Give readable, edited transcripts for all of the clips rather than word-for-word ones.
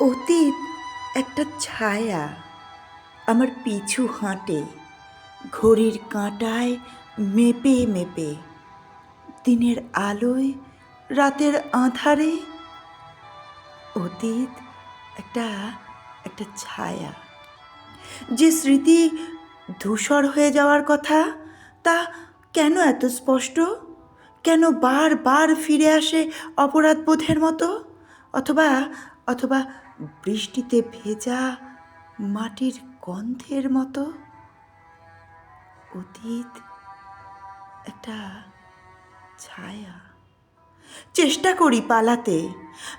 অতীত একটা ছায়া আমার পিছু হাঁটে, ঘড়ির কাঁটায় মেপে মেপে, দিনের আলোয় রাতের আঁধারে। অতীত একটা একটা ছায়া, যে স্মৃতি ধূসর হয়ে যাওয়ার কথা, তা কেন এত স্পষ্ট? কেন বারবার ফিরে আসে অপরাধবোধের মতো? অথবা অথবা বৃষ্টিতে ভেজা মাটির গন্ধের মতো? অতীত একটা ছায়া। চেষ্টা করি পালাতে,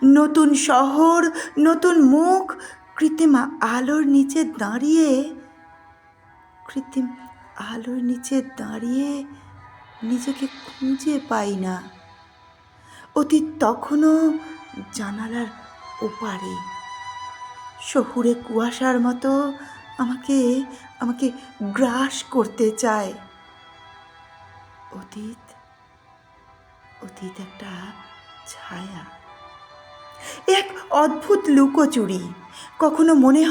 নতুন শহর, নতুন মুখ, কৃত্রিম আলোর নিচে দাঁড়িয়ে, কৃত্রিম আলোর নিচে দাঁড়িয়ে নিজেকে খুঁজে পাই না। অতীত তখনও জানালার ওপারে, শহুরে কুয়াশার মতো আমাকে আমাকে গ্রাস করতে চায়। অতীত অতীত একটা ছায়া, এক অদ্ভুত লুকোচুরি। কখনো মনে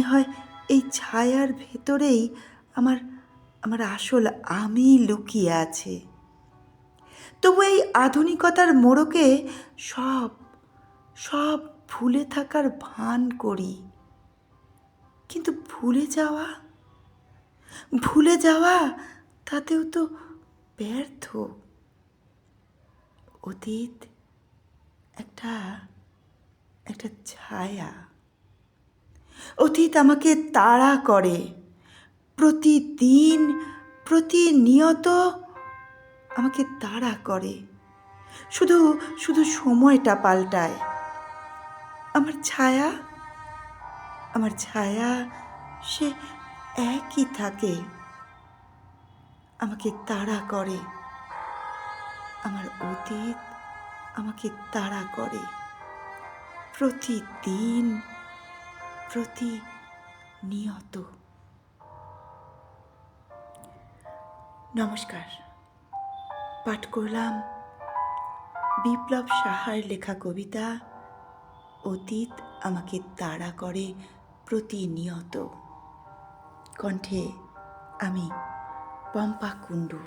হয় এই ছায়ার ভেতরেই আমার আমার আসল আমি লুকিয়ে আছে। তবু এই আধুনিকতার মোড়কে সব সব ভুলে থাকার ভান করি। কিন্তু ভুলে যাওয়া তাতেও তো ব্যর্থ। অতীত একটা একটা ছায়া। অতীত আমাকে তাড়া করে, প্রতিদিন, প্রতিনিয়ত আমাকে তাড়া করে। শুধু শুধু সময়টা পাল্টায়। আমার ছায়া সে একই থাকে, আমাকে তাড়া করে। আমার অতীত আমাকে তাড়া করে, প্রতিদিন, প্রতিনিয়ত। নমস্কার, পাঠ করলাম বিপ্লব সাহার লেখা কবিতা অতীত আমাকে তাড়া করে প্রতিনিয়ত। কণ্ঠে আমি পম্পা কুণ্ডু।